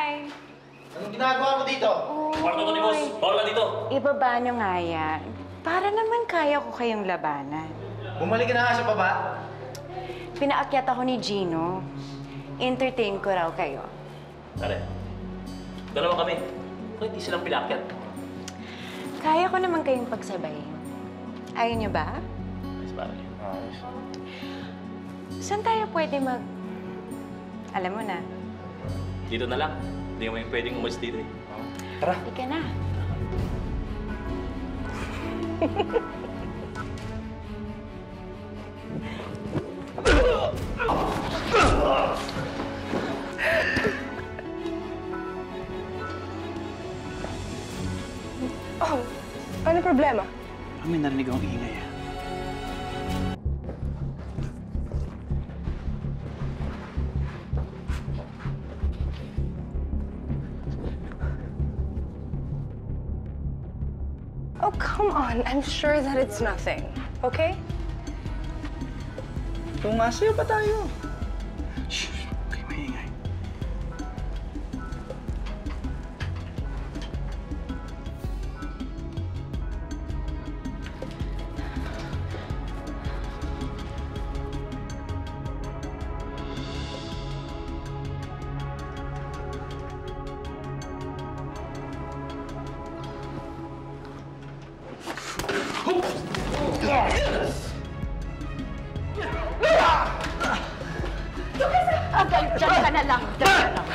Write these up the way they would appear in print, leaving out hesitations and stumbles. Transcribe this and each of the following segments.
Hi! Anong ginagawa mo dito? Kwarto to ni boss. Bawal na dito. Ibaba niyo nga yan. Para naman kaya ko kayong labanan. Bumalik ka na nga sa baba. Pinaakyat ako ni Gino. Entertain ko raw kayo. Tara. Dalawa kami. Bakit di silang pinakyat? Kaya ko naman kayong pagsabayin. Ayaw niyo ba? Ayos ba? Ayos. Saan tayo pwede mag... Alam mo na. Dito na lang. Hindi mo yung pwedeng umalis dito eh. Tara. Hindi ka na. Oh, ano problema? May narinig akong ingay. Oh, come on. I'm sure that it's nothing. Okay? Tumasayo pa tayo. Shh! Okay, maingay. Diyan ka na lang. Diyan ka lang.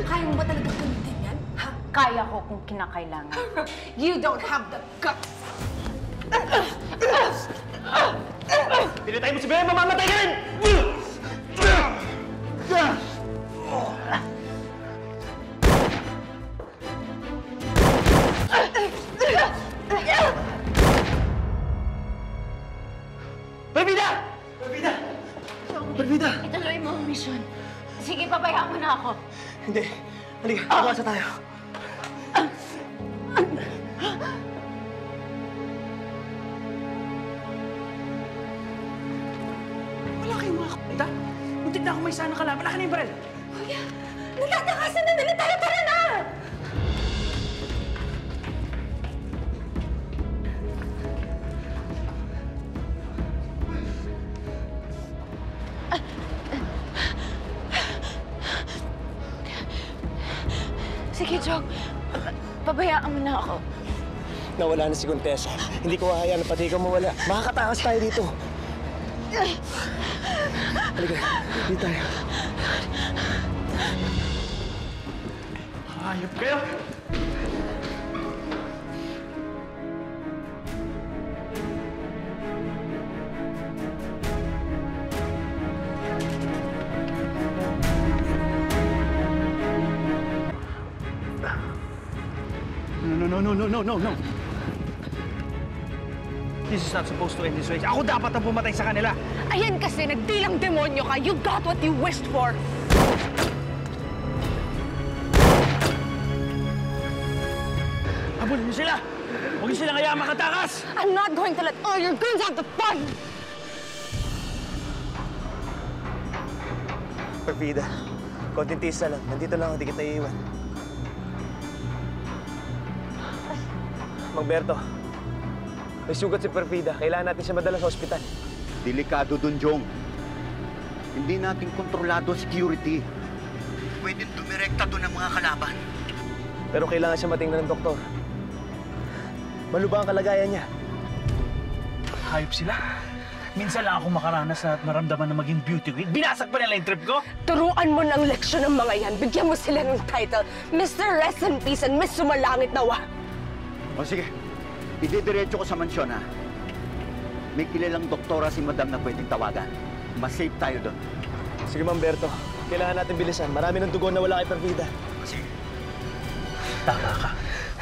Kaya mo ba talaga gamitin yan? Ha? Kaya ko kung kinakailangan. You don't have the guts! Pinatay mo si Bea, mamamatay ka rin! Perfida! Perfida! Perfida! Ituloy mo ang mission. Sige, pabayaan mo na ako. Hindi. Halika, pagkasa tayo. Wala kayong mga kapita. Muntik na ako may sana kalaban. Wala ka na yung baril. Kuya, natatakasan na nila tayo. Tara na! Sige, Jong. Pabayaan mo na ako. Nawala na si Contessa. Hindi ko hahayaan na pati ikaw mawala. Makakatakas tayo dito. Halika, dito tayo. Hayop kayo! No. This is not supposed to end this way. Ako dapat ang pumatay sa kanila. Ayan kasi, nagdilang demonyo ka. You got what you wished for. Habulin niyo sila! Huwag niyo silang hayaan makatakas! I'm not going to let all your guns have the fun! Perfida, konting tiis na lang. Nandito lang ako, di kita iiwan. Mang Berto, may sugat si Perfida. Kailangan natin siya madala sa ospital. Delikado dun, Jong. Hindi natin kontrolado security. Pwedeng dumirekta doon ang mga kalaban. Pero kailangan siya matingnan ng doktor. Malubha ang kalagayan niya. Hayop sila. Minsan lang ako makaranas at maramdaman na maging beauty queen. Binasag pa nila yung trip ko! Turuan mo ng leksyon ng mga yan. Bigyan mo sila ng title, Mr. Rest in Peace and Miss Sumalangit Nawa. O sige, idediretso ko sa mansyon, ha? May kilalang doktora si Madam na pwedeng tawagan. Mas safe tayo doon. Sige, Mang Berto. Kailangan natin bilisan. Marami ng dugo na wala kay Perfida. Sige. Tama ka.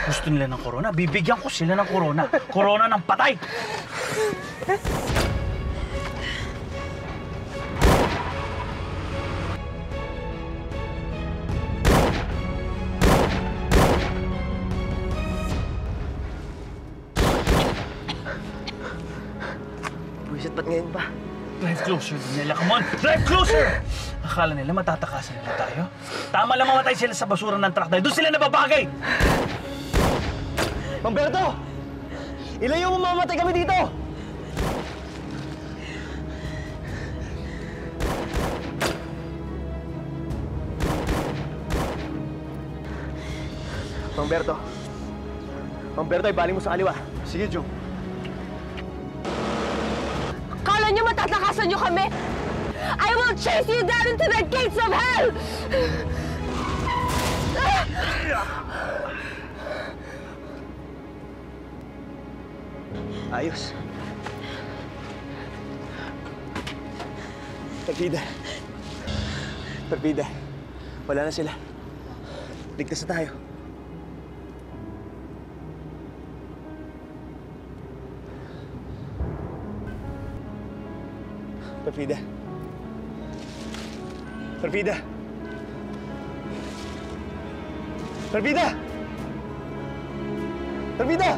Gusto nila ng corona. Bibigyan ko sila ng corona. Corona ng patay! Buwisit, ba't ngayon pa? Drive closer, Daniela. Come on! Drive closer! Akala nila matatakasan nila tayo? Tama lang mamatay sila sa basura ng truck dahil doon sila nababagay! Mamberto! Ilayo mo, mamatay kami dito! Mamberto. Mamberto, ibalik mo sa kaliwa. Sige, Jong. Kala niyo matatakasan niyo kami? I will chase you down into the gates of hell! Ayos. Perfida. Perfida. Wala na sila. Ligtas na tayo. Perfida. Perfida. Perfida! Perfida!